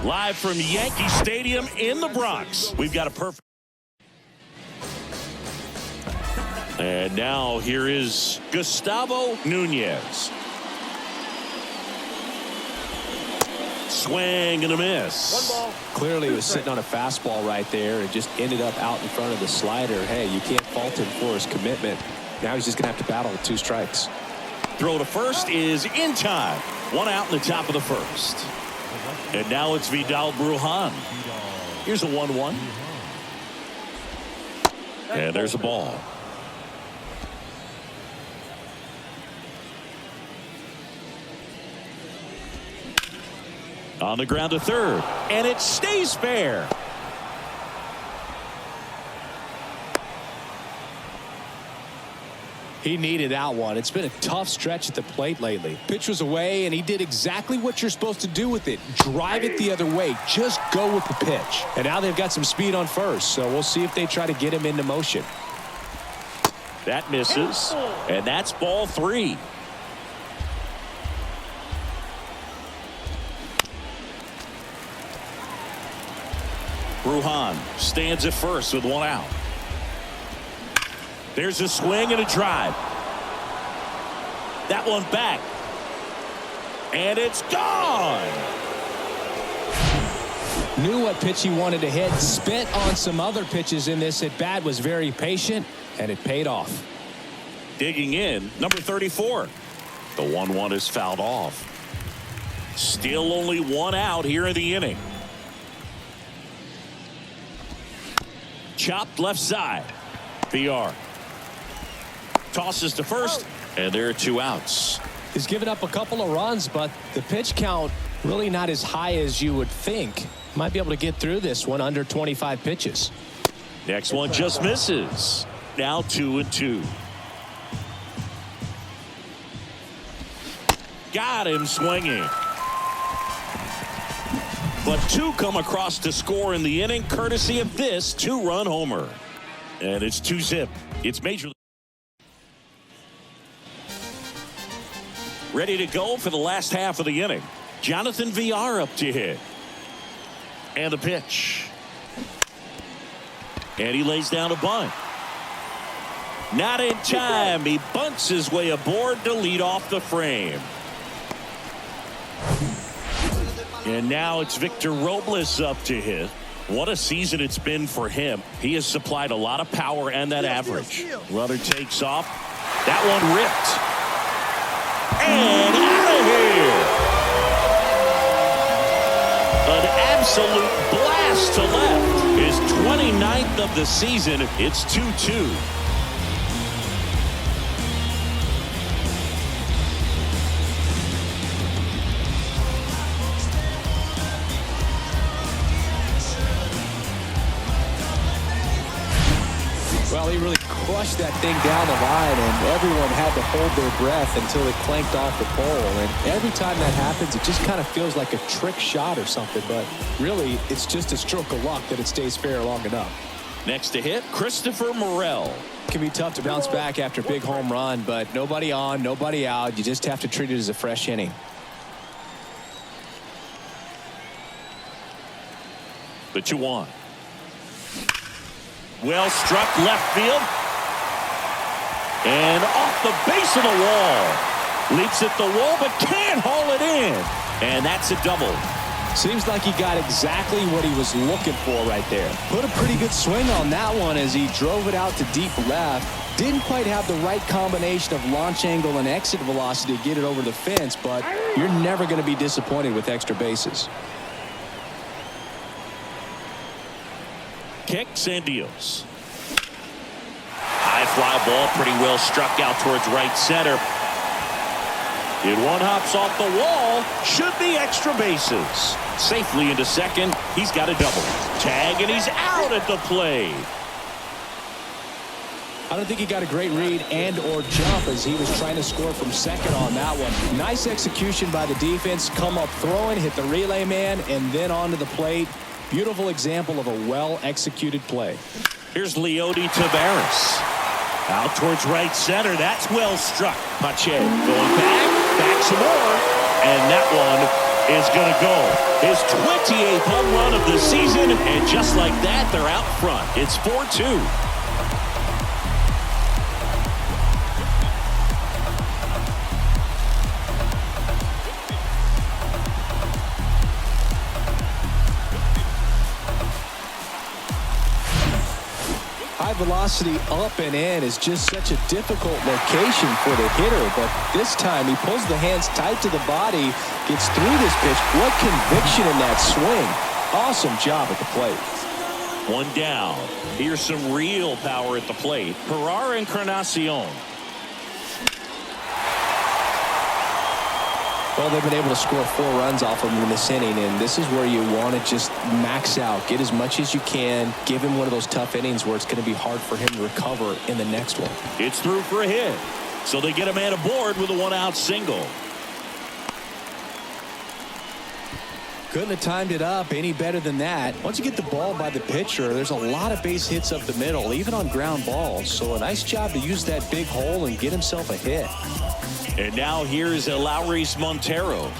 Live from Yankee Stadium in the Bronx. We've got a perfect. And now here is Gustavo Nunez. Swing and a miss. One ball. Clearly, he was sitting on a fastball right there and just ended up out in front of the slider. Hey, you can't fault him for his commitment. Now he's just going to have to battle with 2 strikes. Throw to first is in time. 1 out in the top of the first. And now it's Vidal Brujan. Here's a 1-1. And there's a ball. On the ground to third, and it stays fair. He needed that one. It's been a tough stretch at the plate lately. Pitch was away, and he did exactly what you're supposed to do with it. Drive it the other way. Just go with the pitch. And now they've got some speed on first, so we'll see if they try to get him into motion. That misses, and that's ball 3. Brujan stands at first with 1 out. There's a swing and a drive. That one back. And it's gone. Knew what pitch he wanted to hit. Spent on some other pitches in this at bat. Was very patient, and it paid off. Digging in, number 34. The 1-1 is fouled off. Still only 1 out here in the inning. Chopped left side. VR. Tosses to first, and there are 2 outs. He's given up a couple of runs, but the pitch count really not as high as you would think. Might be able to get through this one under 25 pitches. Next one just misses. Now 2-2. Got him swinging. But 2 come across to score in the inning, courtesy of this 2-run homer. And it's 2-zip. It's Major League. Ready to go for the last half of the inning. Jonathan VR up to hit. And the pitch. And he lays down a bunt. Not in time. He bunts his way aboard to lead off the frame. And now it's Victor Robles up to hit. What a season it's been for him. He has supplied a lot of power and that average. Runner takes off. That one ripped. And out of here. An absolute blast to left. His 29th of the season. It's 2-2. Well, he really crushed that thing down the line, and everyone had to hold their breath until it clanked off the pole. And every time that happens, it just kind of feels like a trick shot or something. But really, it's just a stroke of luck that it stays fair long enough. Next to hit, Christopher Morel. It can be tough to bounce back after a big home run, but nobody on, nobody out. You just have to treat it as a fresh inning. The 2-1. Well struck left field. And off the base of the wall. Leaps at the wall, but can't haul it in. And that's a double. Seems like he got exactly what he was looking for right there. Put a pretty good swing on that one as he drove it out to deep left. Didn't quite have the right combination of launch angle and exit velocity to get it over the fence, but you're never going to be disappointed with extra bases. Kicks and deals. High fly ball, pretty well struck out towards right center. It one hops off the wall. Should be extra bases. Safely into second. He's got a double. Tag, and he's out at the plate. I don't think he got a great read and or jump as he was trying to score from second on that one. Nice execution by the defense. Come up throwing, hit the relay man, and then onto the plate. Beautiful example of a well-executed play. Here's Leody Taveras. Out towards right center. That's well struck. Pache going back some more. And that one is going to go. His 28th home run of the season, and just like that, they're out front. It's 4-2. High velocity up and in is just such a difficult location for the hitter, but this time he pulls the hands tight to the body, gets through this pitch. What conviction in that swing. Awesome job at the plate. One down. Here's some real power at the plate. Hurrah Encarnacion. Well, they've been able to score 4 runs off of him in this inning, and this is where you want to just max out. Get as much as you can. Give him one of those tough innings where it's going to be hard for him to recover in the next one. It's through for a hit. So they get a man aboard with a 1-out single. Couldn't have timed it up any better than that. Once you get the ball by the pitcher, there's a lot of base hits up the middle, even on ground balls. So a nice job to use that big hole and get himself a hit. And now here's Lowry's Montero.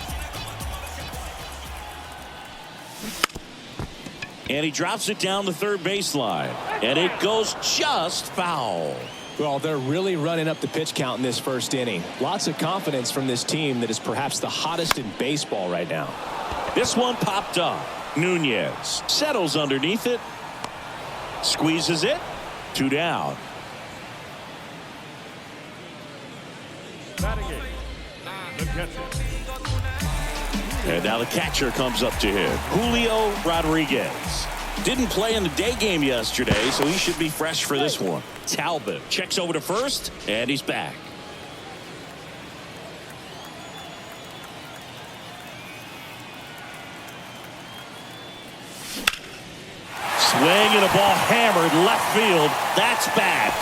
And he drops it down the third baseline. And it goes just foul. Well, they're really running up the pitch count in this first inning. Lots of confidence from this team that is perhaps the hottest in baseball right now. This one popped up. Nunez settles underneath it. Squeezes it. 2 down. And now the catcher comes up to him. Julio Rodriguez. Didn't play in the day game yesterday, so he should be fresh for this one. Talbot checks over to first, and he's back. Swing and a ball hammered left field. That's back.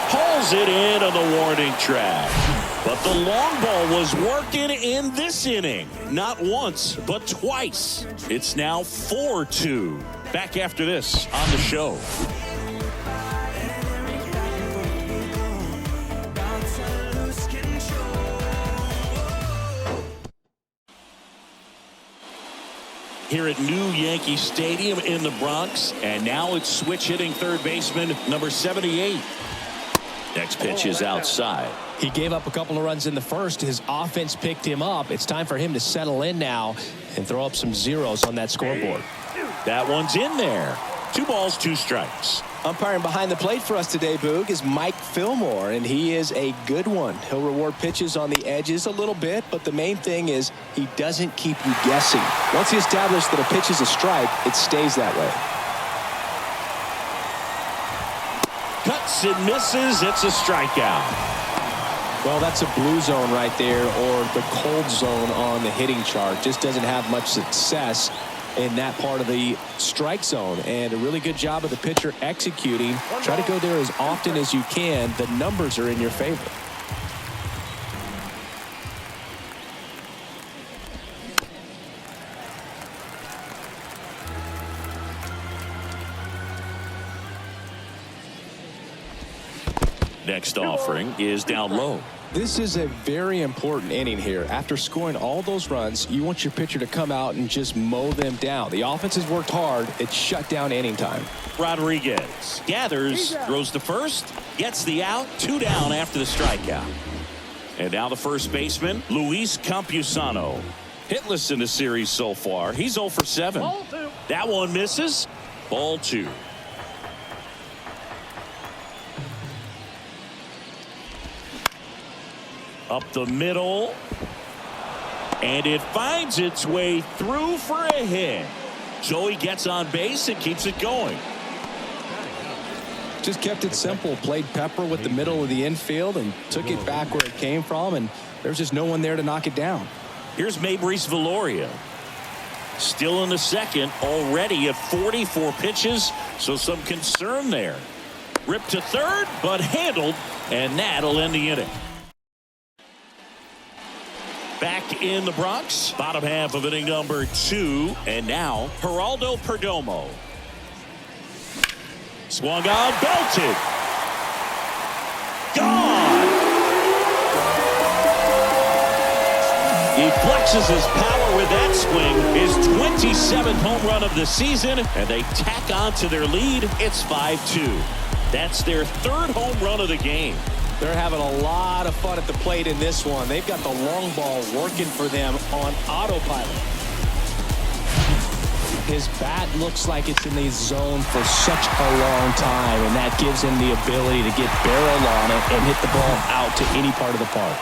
Pulls it in on the warning track. But the long ball was working in this inning. Not once, but twice. It's now 4-2. Back after this on the show. Here at New Yankee Stadium in the Bronx. And now it's switch hitting third baseman number 78. Next pitch is outside. He gave up a couple of runs in the first. His offense picked him up. It's time for him to settle in now and throw up some zeros on that scoreboard. That one's in there. 2 balls, 2 strikes. Umpiring behind the plate for us today, Boog, is Mike Fillmore, and he is a good one. He'll reward pitches on the edges a little bit, but the main thing is he doesn't keep you guessing. Once he establishes that a pitch is a strike, it stays that way. Cuts and misses. It's a strikeout. Well, that's a blue zone right there, or the cold zone on the hitting chart. Just doesn't have much success in that part of the strike zone, and a really good job of the pitcher executing. Try to go there as often as you can. The numbers are in your favor. Next offering is down low. This is a very important inning here. After scoring all those runs, you want your pitcher to come out and just mow them down. The offense has worked hard. It's shut down inning time. Rodriguez gathers, throws to first, gets the out, 2 down after the strikeout. And now the first baseman, Luis Campusano. Hitless in the series so far. He's 0 for 7. That one misses. Ball 2. Up the middle. And it finds its way through for a hit. So he gets on base and keeps it going. Just kept it simple. Played pepper with the middle of the infield and took it back where it came from. And there's just no one there to knock it down. Here's Mabrice Viloria. Still in the second. Already at 44 pitches. So some concern there. Ripped to third, but handled. And that'll end the inning. Back in the Bronx, bottom half of inning number 2, and now Geraldo Perdomo. Swung on, belted. Gone. He flexes his power with that swing. His 27th home run of the season, and they tack on to their lead. It's 5-2. That's their third home run of the game. They're having a lot of fun at the plate in this one. They've got the long ball working for them on autopilot. His bat looks like it's in the zone for such a long time, and that gives him the ability to get barrel on it and hit the ball out to any part of the park.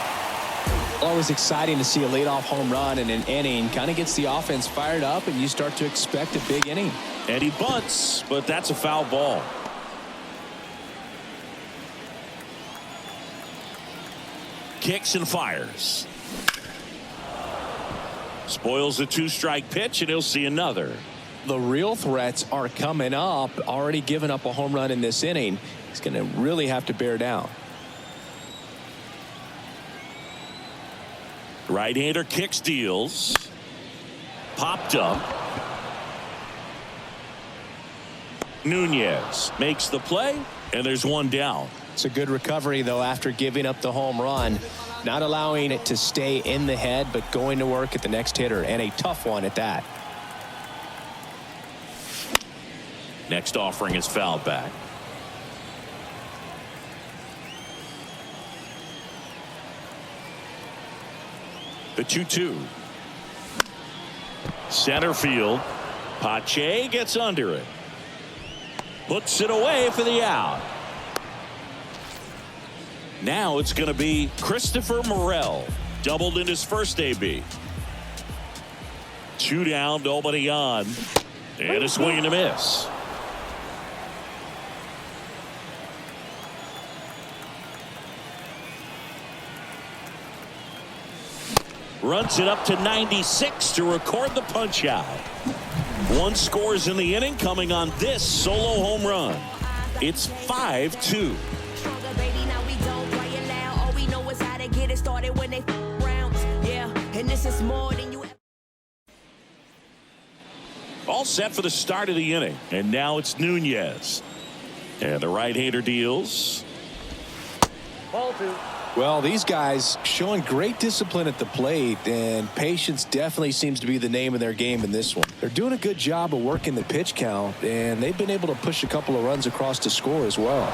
Always exciting to see a leadoff home run in an inning. Kind of gets the offense fired up, and you start to expect a big inning. And he bunts, but that's a foul ball. Kicks and fires. Spoils the two-strike pitch, and he'll see another. The real threats are coming up. Already given up a home run in this inning. He's going to really have to bear down. Right-hander kicks, deals. Popped up. Nunez makes the play, and there's one down. It's a good recovery, though, after giving up the home run. Not allowing it to stay in the head, but going to work at the next hitter, and a tough one at that. Next offering is fouled back. The 2-2. Center field. Pache gets under it. Puts it away for the out. Now it's going to be Christopher Morel. Doubled in his first AB. 2 down, nobody on. And a swing and a miss. Runs it up to 96 to record the punch out. 1 scores in the inning, coming on this solo home run. It's 5-2. All set for the start of the inning. And now it's Nunez. And the right-hander deals. Ball 2. Well, these guys showing great discipline at the plate, and patience definitely seems to be the name of their game in this one. They're doing a good job of working the pitch count, and they've been able to push a couple of runs across to score as well.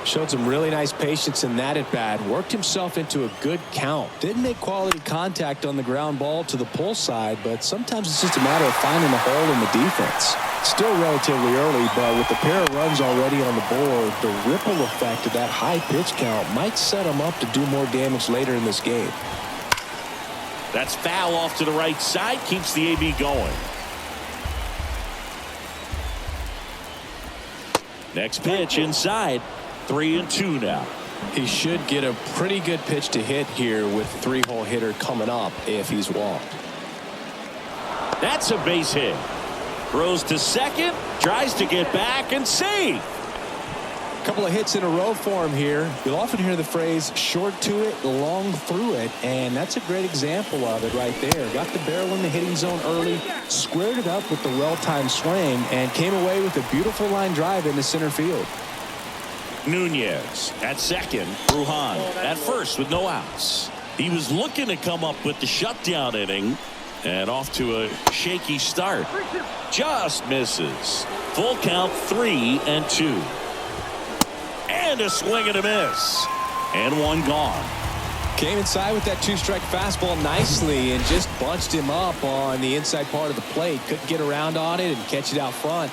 Showed some really nice patience in that at bat. Worked himself into a good count. Didn't make quality contact on the ground ball to the pull side, but sometimes it's just a matter of finding the hole in the defense. Still relatively early, but with the pair of runs already on the board, the ripple effect of that high pitch count might set him up to do more damage later in this game. That's foul off to the right side. Keeps the AB going. Next pitch inside. 3-2 now. He should get a pretty good pitch to hit here with 3-hole hitter coming up if he's walked. That's a base hit. Throws to second. Tries to get back and save. A couple of hits in a row for him here. You'll often hear the phrase short to it, long through it, and that's a great example of it right there. Got the barrel in the hitting zone early, squared it up with the well-timed swing, and came away with a beautiful line drive into center field. Nunez at second. Brujan at first with no outs. He was looking to come up with the shutdown inning, and off to a shaky start. Just misses. Full count, 3-2. And a swing and a miss. And one gone. Came inside with that 2-strike fastball nicely and just bunched him up on the inside part of the plate. Couldn't get around on it and catch it out front.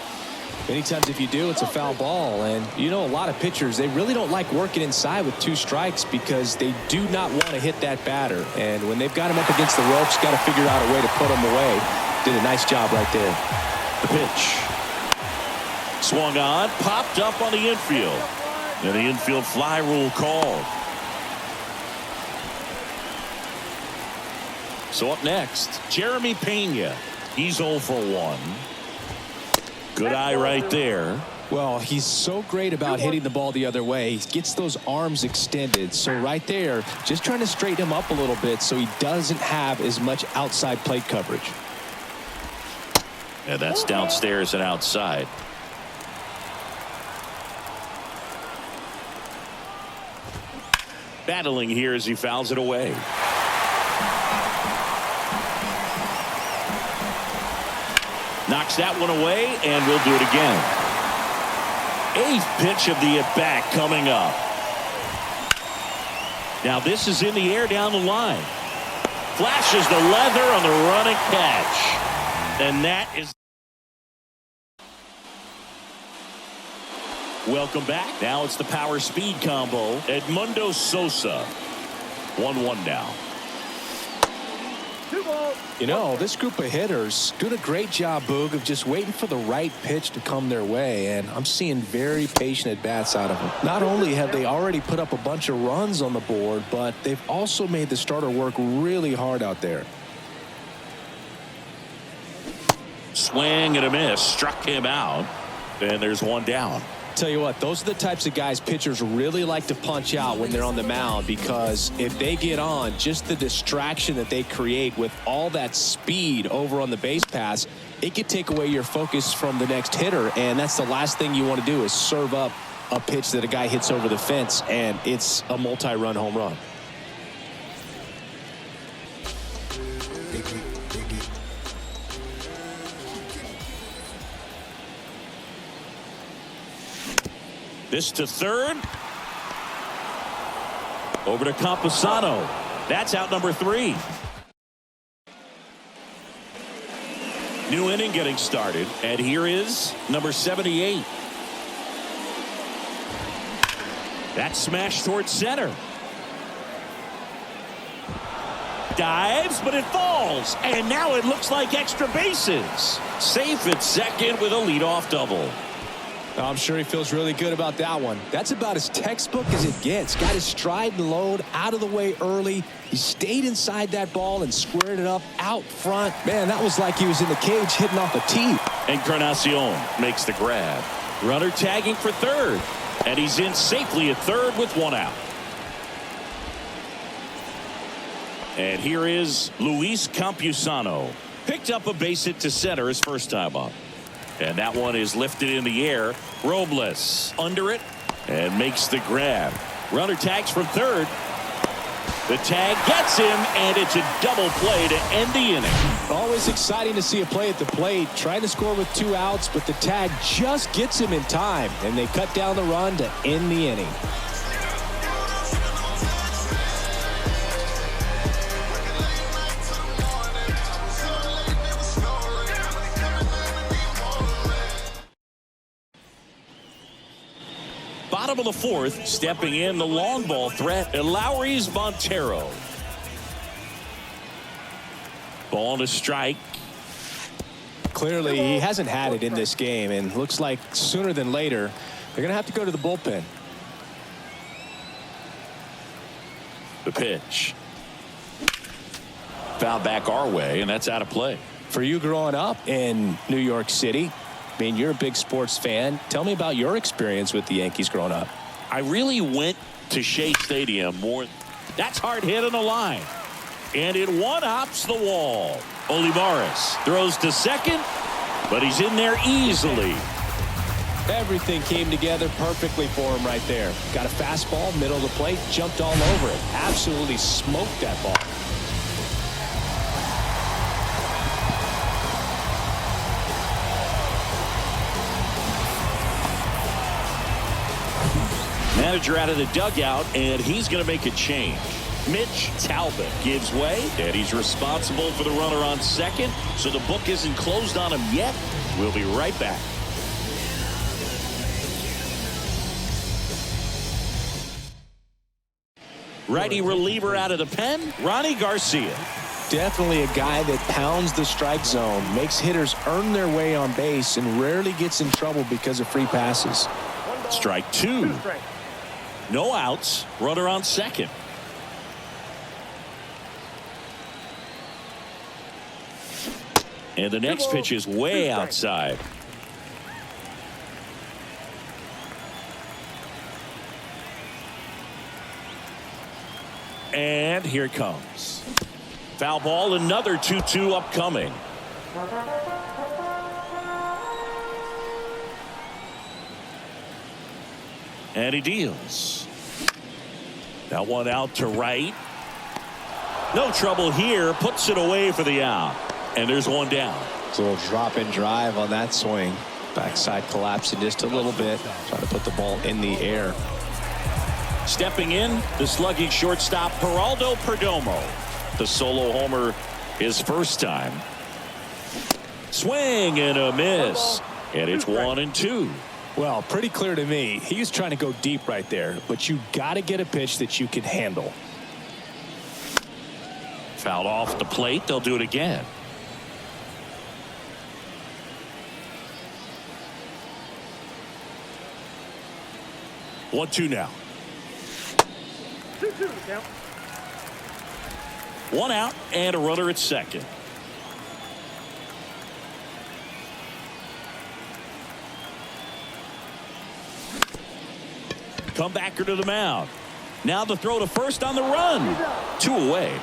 Many times if you do, it's a foul ball. And you know, a lot of pitchers, they really don't like working inside with 2 strikes because they do not want to hit that batter. And when they've got him up against the ropes, got to figure out a way to put him away. Did a nice job right there. The pitch. Swung on, popped up on the infield. And the infield fly rule called. So up next, Jeremy Pena. He's 0 for 1. Good eye right there. Well, he's so great about hitting the ball the other way. He gets those arms extended. So right there, just trying to straighten him up a little bit so he doesn't have as much outside plate coverage. And that's downstairs and outside. battling here as he fouls it away. Knocks that one away, and we'll do it again. 8th pitch of the at-bat coming up. Now this is in the air down the line. Flashes the leather on the running catch. And that is... Welcome back. Now it's the power speed combo. Edmundo Sosa. 1-1 now. You know, this group of hitters doing a great job, Boog, of just waiting for the right pitch to come their way, and I'm seeing very patient at-bats out of them. Not only have they already put up a bunch of runs on the board, but they've also made the starter work really hard out there. Swing and a miss. Struck him out, and there's one down. Tell you what, those are the types of guys pitchers really like to punch out when they're on the mound, because if they get on, just the distraction that they create with all that speed over on the base pass, it could take away your focus from the next hitter, and that's the last thing you want to do is serve up a pitch that a guy hits over the fence, and it's a multi-run home run. This to third. Over to Campusano. That's out number 3. New inning getting started. And here is number 78. That's smashed towards center. Dives, but it falls. And now it looks like extra bases. Safe at second with a leadoff double. I'm sure he feels really good about that one. That's about as textbook as it gets. Got his stride and load out of the way early. He stayed inside that ball and squared it up out front. Man, that was like he was in the cage hitting off a tee. Encarnacion makes the grab. Runner tagging for third. And he's in safely at third with 1 out. And here is Luis Campusano. Picked up a base hit to center his first time up. And that one is lifted in the air. Robles under it and makes the grab. Runner tags from third. The tag gets him, and it's a double play to end the inning. Always exciting to see a play at the plate. Trying to score with 2 outs, but the tag just gets him in time, and they cut down the run to end the inning. Bottom of the 4th, stepping in the long ball threat, Lowry's Montero. Ball to strike. Clearly, he hasn't had it in this game, and looks like sooner than later, they're going to have to go to the bullpen. The pitch. Foul back our way, and that's out of play. For you growing up in New York City, I mean, you're a big sports fan. Tell me about your experience with the Yankees growing up. I really went to Shea Stadium more. That's hard hit on the line. And it one-hops the wall. Olivares throws to second, but he's in there easily. Everything came together perfectly for him right there. Got a fastball, middle of the plate, jumped all over it. Absolutely smoked that ball. Manager out of the dugout, and he's going to make a change. Mitch Talbot gives way, and he's responsible for the runner on second, so the book isn't closed on him yet. We'll be right back. Righty reliever out of the pen, Ronnie Garcia. Definitely a guy that pounds the strike zone, makes hitters earn their way on base, and rarely gets in trouble because of free passes. Strike 2. No outs, runner on second. And the next pitch is way outside. And here it comes. Foul ball, another 2-2 upcoming. And he deals. That one out to right. No trouble here. Puts it away for the out. And there's one down. It's a little drop and drive on that swing. Backside collapsing just a little bit. Trying to put the ball in the air. Stepping in, the slugging shortstop, Geraldo Perdomo. The solo homer his first time. Swing and a miss. And it's 1-2. Well, pretty clear to me. He was trying to go deep right there, but you got to get a pitch that you can handle. Fouled off the plate. They'll do it again. One, two now. 2-2 count. One out and a runner at second. Comebacker to the mound. Now the throw to first on the run. 2 away.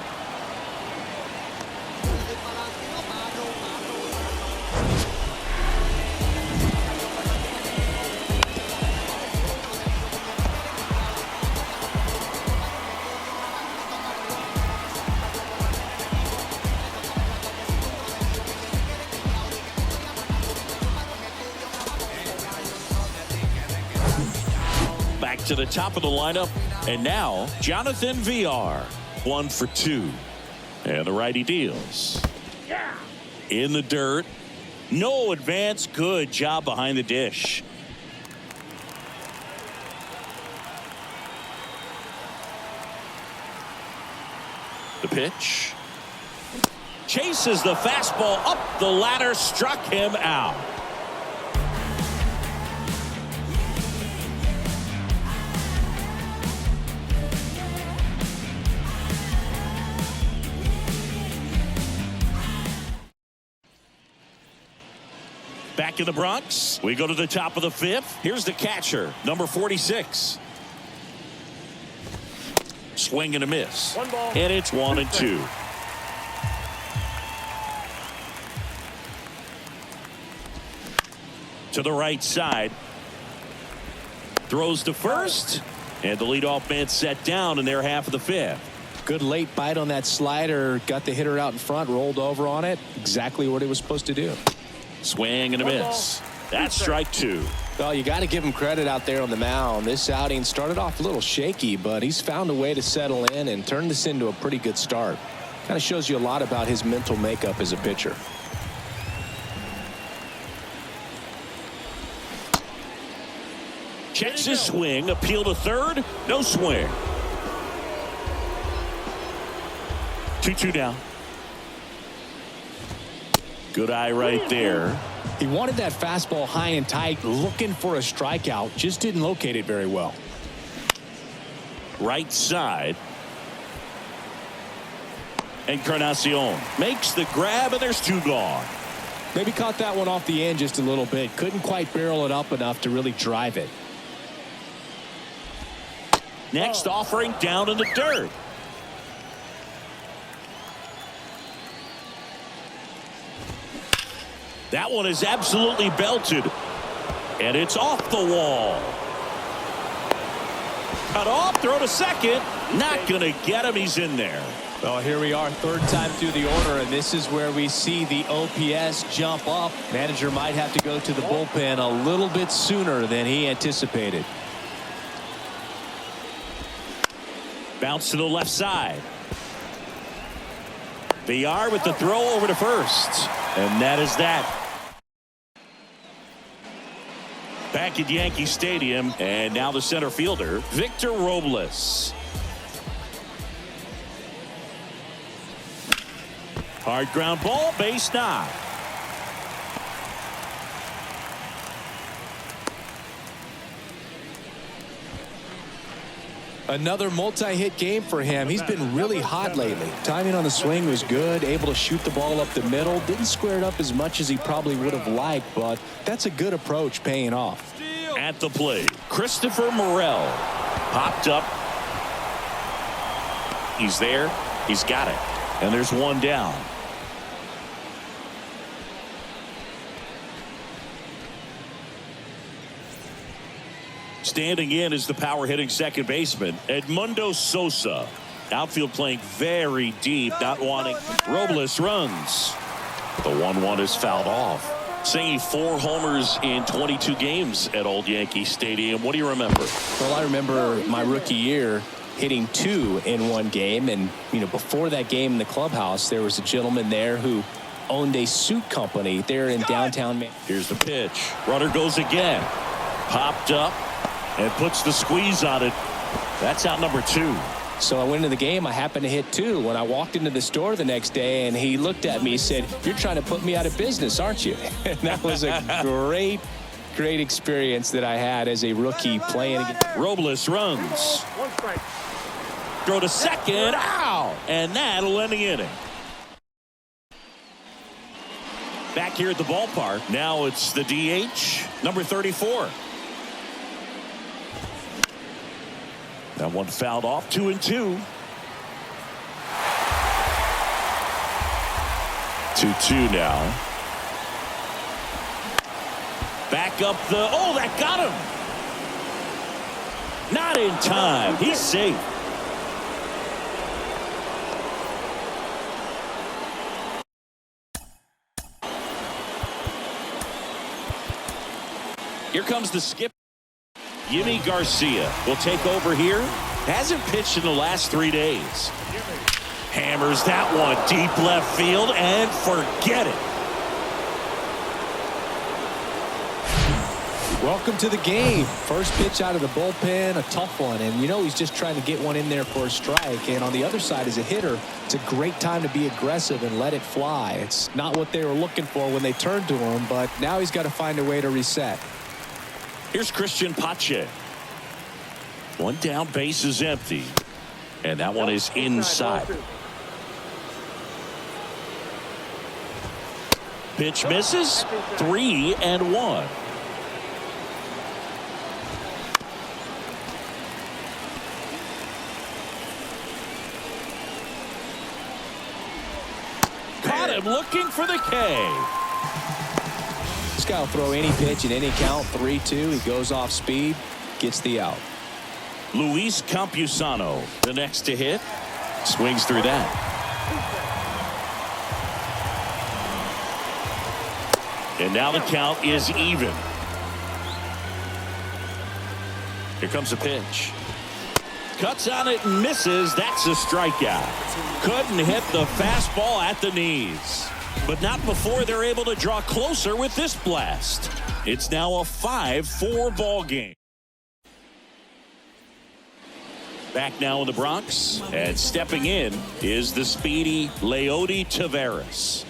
To the top of the lineup, and now Jonathan VR. 1 for 2, and the righty deals. In the dirt. No advance. Good job behind the dish. The pitch. Chases the fastball up the ladder. Struck him out. Back in the Bronx, we go to the top of the 5th. Here's the catcher, number 46. Swing and a miss. One ball. And it's 1-2. To the right side. Throws to first. And the leadoff man set down in their half of the 5th. Good late bite on that slider. Got the hitter out in front, rolled over on it. Exactly what it was supposed to do. Swing and a miss. That's strike 2. Well, you got to give him credit out there on the mound. This outing started off a little shaky, but he's found a way to settle in and turn this into a pretty good start. Kind of shows you a lot about his mental makeup as a pitcher. Checks his swing. Appeal to third. No swing. 2-2 down. Good eye right there. He wanted that fastball high and tight, looking for a strikeout. Just didn't locate it very well. Right side. Encarnacion makes the grab, and there's 2 gone. Maybe caught that one off the end just a little bit. Couldn't quite barrel it up enough to really drive it. Next offering down in the dirt. That one is absolutely belted. And it's off the wall. Cut off, throw to second. Not going to get him. He's in there. Well, here we are, 3rd time through the order, and this is where we see the OPS jump up. Manager might have to go to the bullpen a little bit sooner than he anticipated. Bounce to the left side. VR with the throw over to first. And that is that. Back at Yankee Stadium, and now the center fielder, Victor Robles. Hard ground ball, base knock. Another multi-hit game for him. He's been really hot lately. Timing on the swing was good, able to shoot the ball up the middle. Didn't square it up as much as he probably would have liked, but that's a good approach paying off. At the plate, Christopher Morel popped up. He's there. He's got it. And there's 1 down. Standing in is the power hitting second baseman, Edmundo Sosa. Outfield playing very deep, not wanting. Robles runs. The 1-1 is fouled off. Singing 4 homers in 22 games at Old Yankee Stadium. What do you remember? Well, I remember my rookie year hitting 2 in one game. And, before that game in the clubhouse, there was a gentleman there who owned a suit company there in downtown. Here's the pitch. Runner goes again. Popped up and puts the squeeze on it. That's out number 2. So I went into the game. I happened to hit 2. When I walked into the store the next day, and he looked at me and said, "You're trying to put me out of business, aren't you?" And that was a great experience that I had as a rookie playing against. Robles runs. 1 strike. Throw to second. Ow! And that'll end the inning. Back here at the ballpark. Now it's the DH, number 34. That one fouled off. 2-2. 2-2 now. Back up the. Oh, that got him. Not in time. He's safe. Here comes the skip. Yimi Garcia will take over here. Hasn't pitched in the last 3 days. Hammers that one deep left field and forget it. Welcome to the game. First pitch out of the bullpen, a tough one. And he's just trying to get one in there for a strike. And on the other side, as a hitter, it's a great time to be aggressive and let it fly. It's not what they were looking for when they turned to him, but now he's got to find a way to reset. Here's Christian Pache. One down, base is empty. And that one is inside. Pitch misses. 3-1. Caught him looking for the K. This guy will throw any pitch in any count. 3-2. He goes off speed, gets the out. Luis Campusano, the next to hit. Swings through that. And now the count is even. Here comes a pitch. Cuts on it and misses. That's a strikeout. Couldn't hit the fastball at the knees. But not before they're able to draw closer with this blast. It's now a 5-4 ball game. Back now in the Bronx, and stepping in is the speedy Leody Taveras.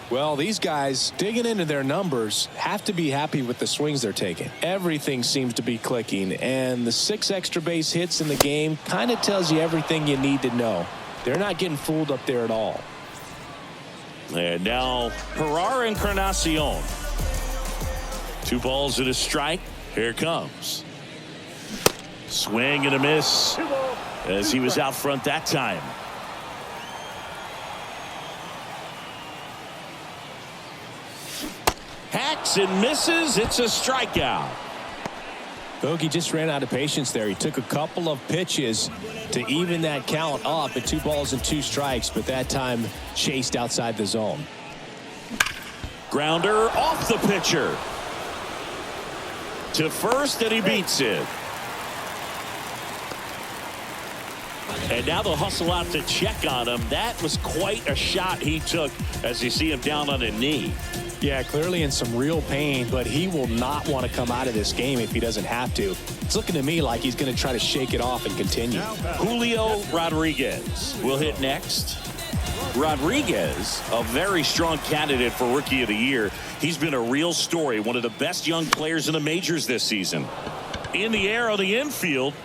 Well, these guys digging into their numbers have to be happy with the swings they're taking. Everything seems to be clicking, and the 6 extra base hits in the game kind of tells you everything you need to know. They're not getting fooled up there at all. And now Pirar Encarnacion. 2 balls and a strike. Here it comes. Swing and a miss as he was out front that time. Hacks and misses. It's a strikeout. Bogey just ran out of patience there. He took a couple of pitches to even that count up at 2 balls and 2 strikes, but that time chased outside the zone. Grounder off the pitcher. To first, and he beats it. And now they'll hustle out to check on him. That was quite a shot he took as you see him down on a knee. Yeah, clearly in some real pain, but he will not want to come out of this game if he doesn't have to. It's looking to me like he's going to try to shake it off and continue. Julio Rodriguez will hit next. Rodriguez, a very strong candidate for Rookie of the Year. He's been a real story, one of the best young players in the majors this season. In the air on the infield.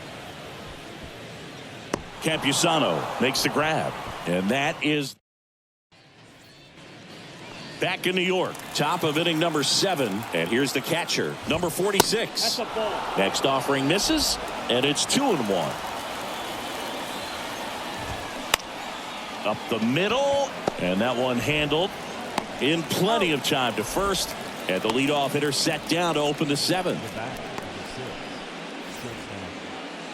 Campusano makes the grab. And that is back in New York. Top of inning number 7. And here's the catcher, number 46. Next offering misses, and it's 2-1. Up the middle, and that one handled in plenty of time to first. And the leadoff hitter set down to open the seventh.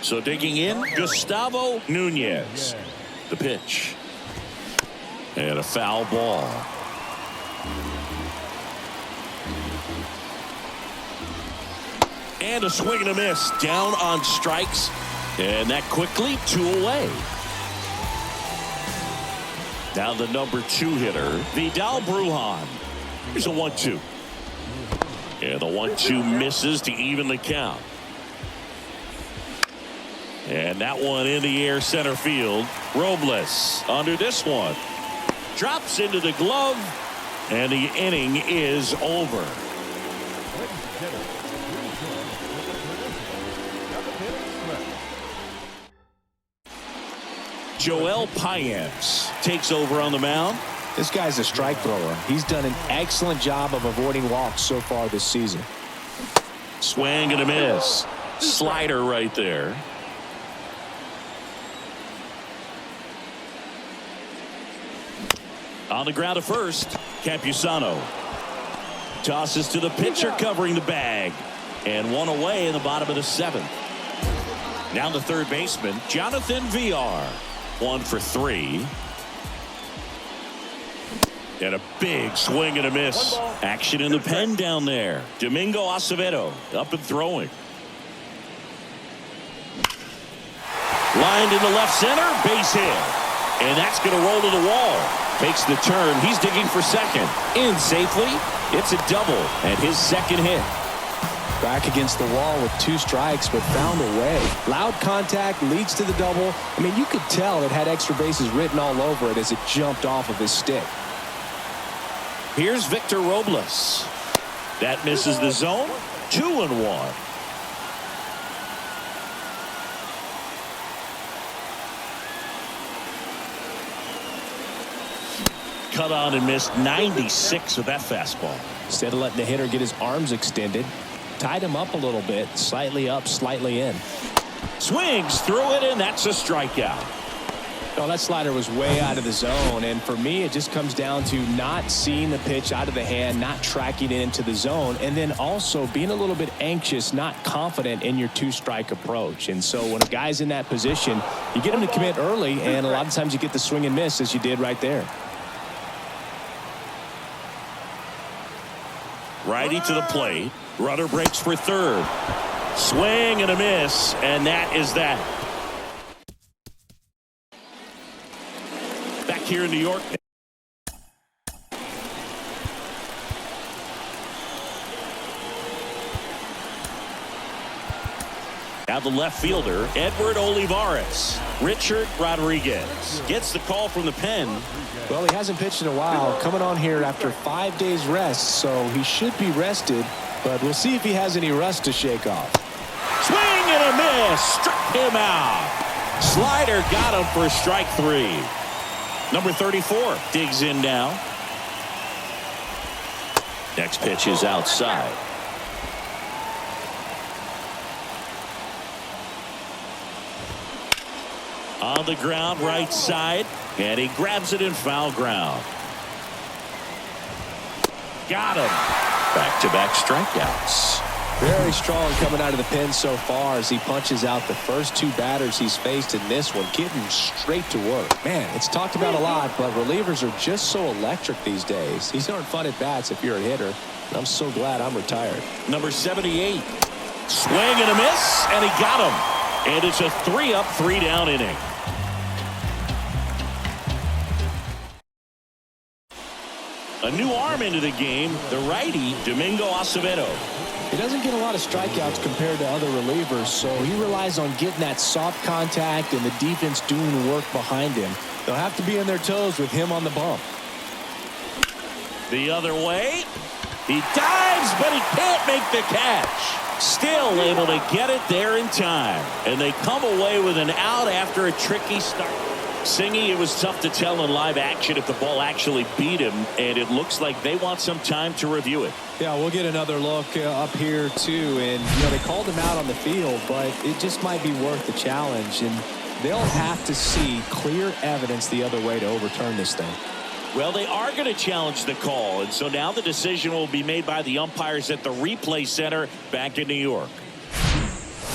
So digging in, Gustavo Nunez. The pitch. And a foul ball. And a swing and a miss. Down on strikes. And that quickly 2 away. Now the number 2 hitter, Vidal Brujan. Here's a 1-2. And the 1-2 misses to even the count. And that one in the air center field. Robles under this one. Drops into the glove. And the inning is over. Joel Payamps takes over on the mound. This guy's a strike thrower. He's done an excellent job of avoiding walks so far this season. Swing and a miss. Slider right there. On the ground at first, Campusano. Tosses to the pitcher covering the bag. And 1 away in the bottom of the 7th. Now the third baseman, Jonathan Villar. 1 for 3. And a big swing and a miss. Action in the pen down there. Domingo Acevedo up and throwing. Lined into left center, base hit. And that's going to roll to the wall. Takes the turn. He's digging for second. In safely. It's a double and his second hit. Back against the wall with 2 strikes, but found a way. Loud contact leads to the double. I mean, you could tell it had extra bases written all over it as it jumped off of his stick. Here's Victor Robles. That misses the zone. 2-1. Cut on and missed 96 with that fastball. Instead of letting the hitter get his arms extended, tied him up a little bit, slightly up, slightly in. Swings through it, and that's a strikeout. Oh, that slider was way out of the zone, and for me, it just comes down to not seeing the pitch out of the hand, not tracking it into the zone, and then also being a little bit anxious, not confident in your 2-strike approach. And so when a guy's in that position, you get him to commit early, and a lot of times you get the swing and miss as you did right there. Righty to the plate. Runner breaks for third. Swing and a miss, and that is that. Back here in New York. Now the left fielder, Edward Olivares. Richard Rodriguez gets the call from the pen. Well, he hasn't pitched in a while, coming on here after 5 days rest, so he should be rested, but we'll see if he has any rust to shake off. Swing and a miss, struck him out. Slider got him for strike 3. Number 34 digs in now. Next pitch is outside. On the ground, right side, and he grabs it in foul ground. Got him. Back-to-back strikeouts. Very strong coming out of the pen so far as he punches out the first 2 batters he's faced in this one, getting straight to work. Man, it's talked about a lot, but relievers are just so electric these days. These aren't fun at bats if you're a hitter. I'm so glad I'm retired. Number 78. Swing and a miss, and he got him. And it's a 3-up, 3-down inning. A new arm into the game, the righty, Domingo Acevedo. He doesn't get a lot of strikeouts compared to other relievers, so he relies on getting that soft contact and the defense doing the work behind him. They'll have to be on their toes with him on the bump. The other way. He dives, but he can't make the catch. Still able to get it there in time. And they come away with an out after a tricky start. Singy, it was tough to tell in live action if the ball actually beat him, and it looks like they want some time to review it. Yeah, we'll get another look up here too, and they called him out on the field, but it just might be worth the challenge, and they'll have to see clear evidence the other way to overturn this thing. Well, they are going to challenge the call, and so now the decision will be made by the umpires at the replay center back in New York.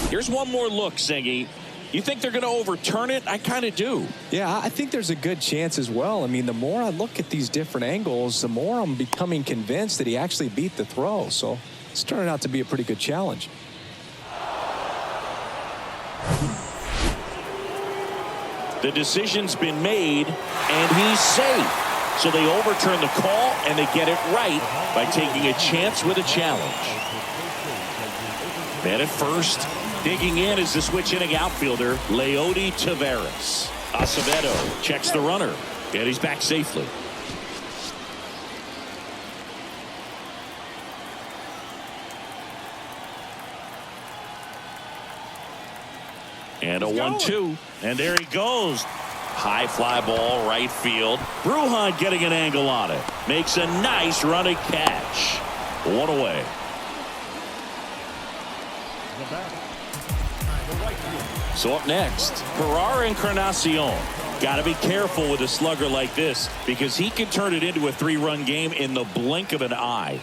Here's one more look, Singy. You think they're going to overturn it? I kind of do. Yeah, I think there's a good chance as well. I mean, the more I look at these different angles, the more I'm becoming convinced that he actually beat the throw. So it's turning out to be a pretty good challenge. The decision's been made, and he's safe. So they overturn the call, and they get it right by taking a chance with a challenge. Man at first, digging in is the switch-hitting outfielder, Leody Taveras. Acevedo checks the runner, and he's back safely. And a 1-2, and there he goes. High fly ball, right field. Brujan getting an angle on it. Makes a nice running catch. One away. So up next, Ferrar Encarnacion. Got to be careful with a slugger like this because he can turn it into a 3-run game in the blink of an eye.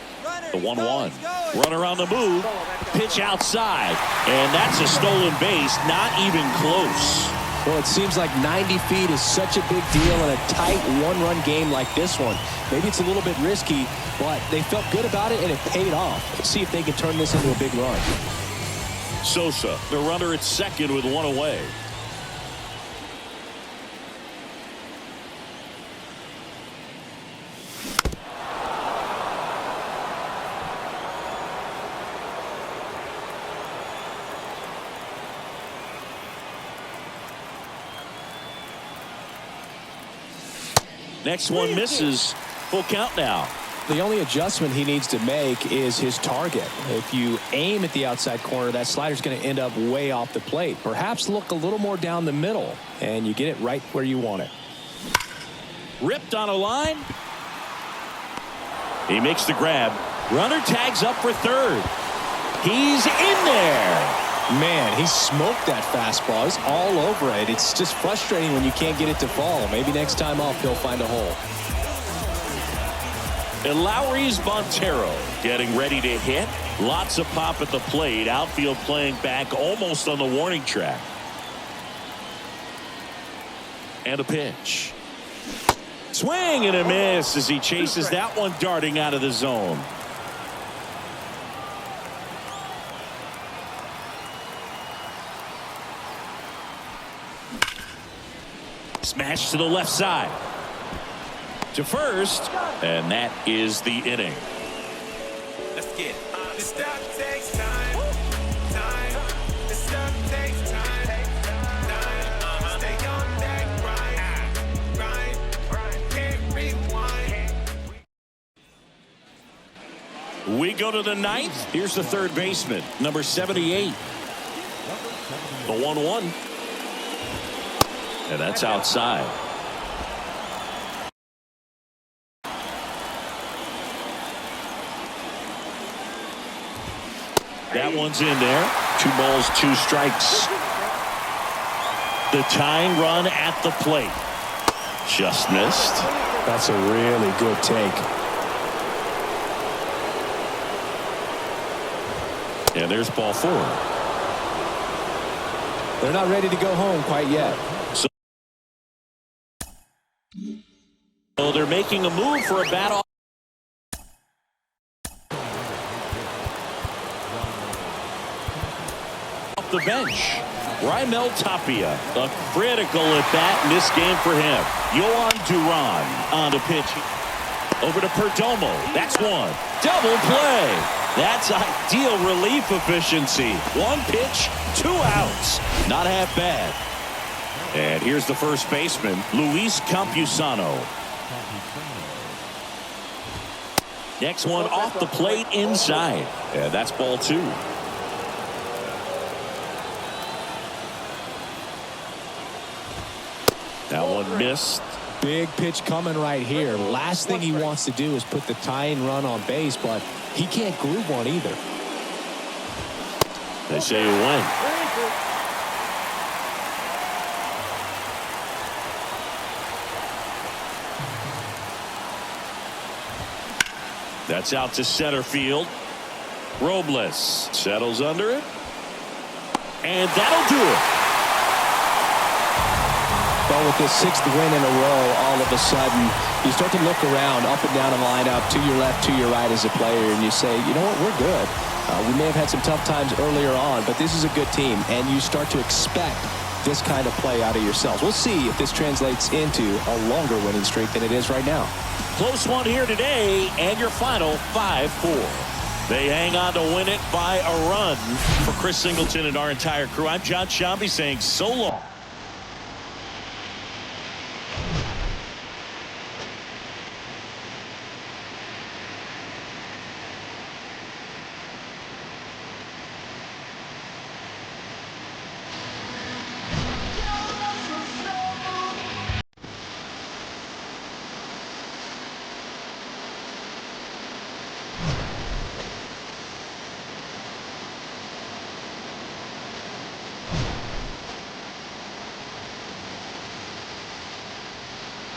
The 1-1. Runner on the move. Pitch outside. And that's a stolen base. Not even close. Well, it seems like 90 feet is such a big deal in a tight one-run game like this one. Maybe it's a little bit risky, but they felt good about it, and it paid off. Let's see if they can turn this into a big run. Sosa, the runner at second with one away. Next one misses. Full count now. The only adjustment he needs to make is his target. If you aim at the outside corner, that slider's going to end up way off the plate. Perhaps look a little more down the middle, and you get it right where you want it. Ripped on a line. He makes the grab. Runner tags up for third. He's in there. Man, he smoked that fastball. He's all over it. It's just frustrating when you can't get it to fall. Maybe next time off, he'll find a hole. And Lowry's Montero getting ready to hit. Lots of pop at the plate. Outfield playing back almost on the warning track. And a pitch. Swing and a miss as he chases that one darting out of the zone. Smash to the left side. To first, and that is the inning. Let's get it. This stuff takes time. This stuff takes time. Stay on that grind. Can't rewind. We go to the ninth. Here's the third baseman, number 78. The 1-1. And that's outside. That one's in there. 2 balls, 2 strikes. The tying run at the plate. Just missed. That's a really good take. And there's ball 4. They're not ready to go home quite yet. So they're making a move for a bat off the bench. Raimel Tapia, a critical at bat in this game for him. Yohan Duran on the pitch. Over to Perdomo. That's one. Double play. That's ideal relief efficiency. 1 pitch, 2 outs. Not half bad. And here's the first baseman, Luis Campusano. Next one off the plate inside. And that's ball 2. That one missed. Big pitch coming right here. Last thing he wants to do is put the tying run on base, but he can't groove one either. They say he went. That's out to center field. Robles settles under it. And that'll do it. Well, with this 6th win in a row, all of a sudden, you start to look around, up and down the lineup, to your left, to your right as a player, and you say, you know what, we're good. We may have had some tough times earlier on, but this is a good team, and you start to expect this kind of play out of yourselves. We'll see if this translates into a longer winning streak than it is right now. Close one here today, and your final 5-4. They hang on to win it by a run. For Chris Singleton and our entire crew, I'm John Shambi saying so long.